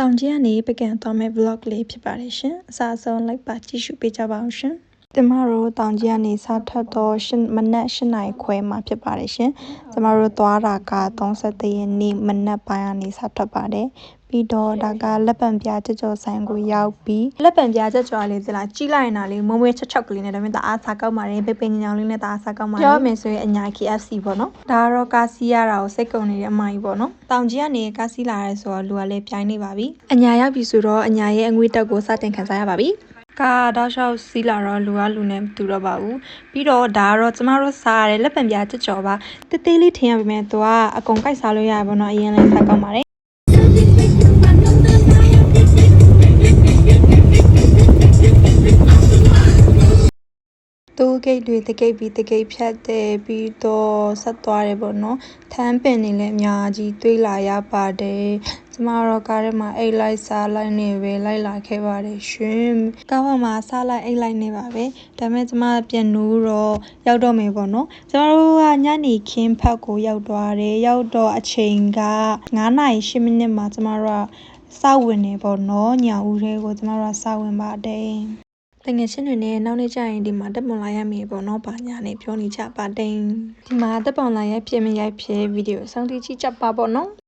တောင်ကြီးကနေပကံသွားမဲ့ vlog လေးဖြစ်ပါတယ်ရှင်အစားအဆုံးလိုက်ပါကြည့်ရှုပေးကြပါအောင်ရှင်ကျမတို့တောင်ကြီးကနေစထွက်တော့မနက်8 နာရီခွဲမှာဖြစ်ပါတယ်ရှင်ကျမတို့သွားတာက31ရက်နေ့မနက်ပိုင်းကနေစထွက်ပါတယ်ပြီးတော့ဒါကလက်ပံပြားကြကြော်ဆိုင်ကိုရောက်ပြီးလက်ပံပြားကြကြော်လေးသလားကြီးလိုက်နေတာလေးမုံမွေးချက်ချောက်ကလေးနဲ့ဒါပေမဲ့တအားစားကောက်ပါတယ်ပိပိညောင်လေးနဲ့တအားစားကောက်ပါတယ်ပြောမယ်ဆိုရင်အညာ KFC ပေါ့နော်ဒါကတော့ကားစီးရတာကိုစိတ်ကုန်နေတဲ့အမိုင်းပေါ့နော်တောင်ကြီးကနေကားစီးလာရဲဆိုတော့လူကလည်းပြိုင်နေပါပြီအညာရောက်ပြီဆိုတော့အညာရဲ့အငွေ့တက်ကိုစတင်ခံစားရပါပြီကာတောက်လျှောက်စီးလာတော့လူကလူနဲ့မတူတော့ပါဘူးပြီးတော့ဒါကတော့ကျမတို့စားရတဲ့လက်ပံပြားကြကြော်ပါတေးသေးလေးထင်ရပါမယ်သူကအကုန်ကိုက်စားလို့ရပါတော့အရင်လည်းစားကောက်ပါတယ်သူဂိတ်တွေတကိတ်ပြီးတကိတ်ဖြတ်တယ်ပြီးတော့ဆက်သွားတယ်ပေါ့နော်ထမ်းပင်နေလည်းအများကြီးတွေးလာရပါတယ်ကျမတို့ကားထဲမှာအိတ်လိုက်စားလိုက်နေပဲလိုက်လာခဲ့ပါတယ်ရှင်ကားပေါ်မှာစားလိုက်အိတ်လိုက်နေပါပဲဒါပေမဲ့ကျမပြန်နိုးတော့ရောက်တော့မယ်ပေါ့နော်ကျမတို့ကညနေခင်းဖက်ကိုရောက်သွားတယ်ရောက်တော့အချိန်က9 နာရီ 10 မိနစ်မှာကျမတို့ကစဝင်နေပေါ့နော်ညဦးလေးကိုကျမတို့ကစဝင်ပါတယ်တငယ်ချင်းတွေနဲ့နောက်နေ့ကျရင်ဒီမှာတက်ပုံလာရမယ်ပေါ့နော်။ဘာညာနဲ့ပြောနေကြပါတယ်။ဒီမှာတက်ပုံလာရဖြစ်မရိုက်ဖြစ်ဗီဒီယိုအဆုံးထိကြည့်ကြပါပေါ့နော်။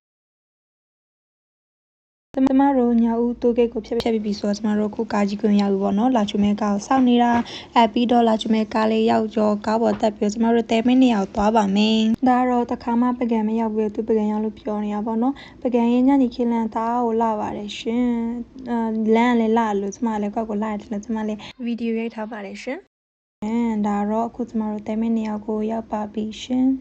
ကျမတို့ညဦးတိုးဂိတ်ကိုဖြတ်ပြီးပြီဆိုတော့ကျမတို့ခုကားကြီးကွင်းရောက်ပြီပေါ့နော်။လာချူမဲကားကိုစောင့်နေတာပြီးတော့လာချူမဲကားလေးရောက်ကြောကားပေါ်တက်ပြီးကျမတို့တဲမင်းနေရောက်သွားပါမယ်။ဒါတော့တခါမှပကံမရောက်ဘူးသူပကံရောက်လို့ပြောနေတာပေါ့နော်။ပကံရဲ့ညနေခင်းလန်သားကိုလာပါတယ်ရှင်။လမ်းလည်းလာလို့ကျမလည်းကောက်ကိုလာတယ်လို့ကျမလည်းဗီဒီယိုရိုက်ထားပါတယ်ရှင်။ဒါတော့အခုကျမတို့တဲမင်းနေရောက်ကိုရောက်ပါပြီရှင်။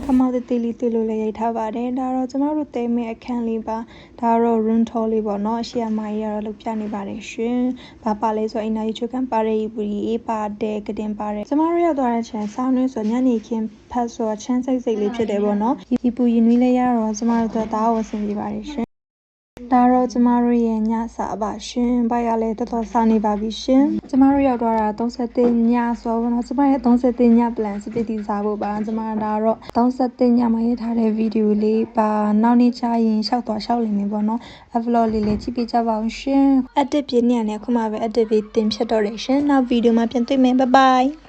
ခမောက်တေးလေးတွေ့လို့လည်းရိုက်ထားပါတယ်ဒါတော့ကျမတို့တဲမဲအခန်းလေးပါဒါတော့ room tour လေးပေါ့နော်အရှိအမကြီးကတော့လုပ်ပြနေပါတယ်ရှင်ဘာပါလဲဆိုအင်နာရီချွတ်ကန်ပါတယ်ပူရီအေးပါတယ်ကတင်ပါတယ်ကျမတို့ရောက်သွားတဲ့ချမ်းဆောင်းနှင်းဆိုညနေခင်းဖတ်ဆိုချမ်းစိတ်လေးဖြစ်တယ်ပေါ့နော်ဒီပူရင်နွေးလေးရတော့ကျမတို့သားကိုဆင်ပြပါတယ်ရှင်ဒါတော့ကျမတို့ရဲ့ညစာပါရှင်။ဘာရလဲတော်တော်စားနေပါပြီရှင်။ကျမတို့ရောက်သွားတာ31ညဆိုတော့ကျမရဲ့31ည plan စပစ်တီစားဖို့ပါကျမဒါတော့31ညမှာရေးထားတဲ့ဗီဒီယိုလေးပါနောက်နေ့ကျရင်ရှောက်သွားရှောက်လိမ့်မယ်ပေါ့နော်။ vlog လေးကြည့်ပေးကြပါအောင်ရှင်။ edit ပြည့်နေရတဲ့အခုမှပဲ edit ပြီးတင်ဖြတ်တော့တယ်ရှင်။နောက်ဗီဒီယိုမှာပြန်တွေ့မယ် bye bye